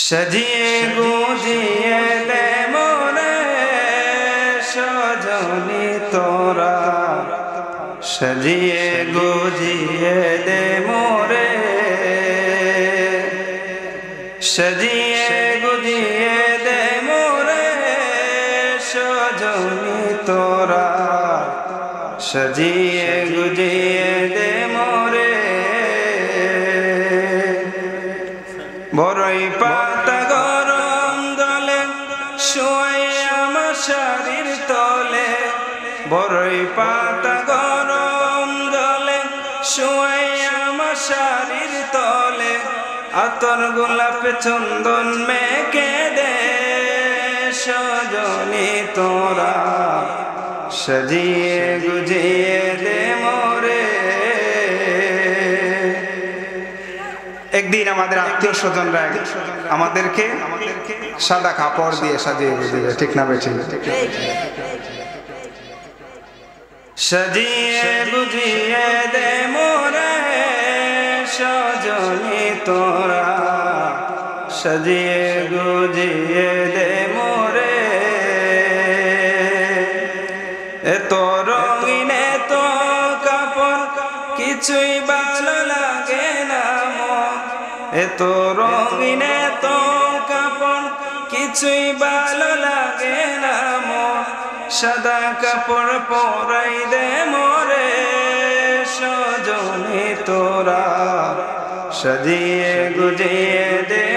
সাজিয়ে গুজিয়ে দে মোরে সজনী তোরা, সাজিয়ে গুজিয়ে দে মোরে, সাজিয়ে গুজিয়ে দে মোরে সজনী তোরা, সাজিয়ে গুজিয়ে দে মোরে। বড়ই পাতা গরম দলে শোয়াইয়া মশারির তলে, বড়ই পাতা গরম দলে শোয়াইয়া মশারির তলে, আতর গোলাপ চন্দন মেখে দে সজনী তোরা, সাজিয়ে গুজিয়ে দে মোরে। একদিন আমাদের আত্মীয় স্বজনরা আমাদেরকে সাদা কাপড় দিয়ে সাজিয়ে দিবে, ঠিক না বেঠিক? সাজিয়ে গুজিয়ে দে মোরে সজনী তোরা, সাজিয়ে গুজিয়ে দে মোরে। এত রঙিন এত কাপড় কিছুই ভালো লাগে না মন, এত রঙিন এত কাপড় কিছুই ভালো লাগে না মন, সাদা কাপড় পরাই দে মোরে সজনী তোরা, সাজিয়ে গুজিয়ে দে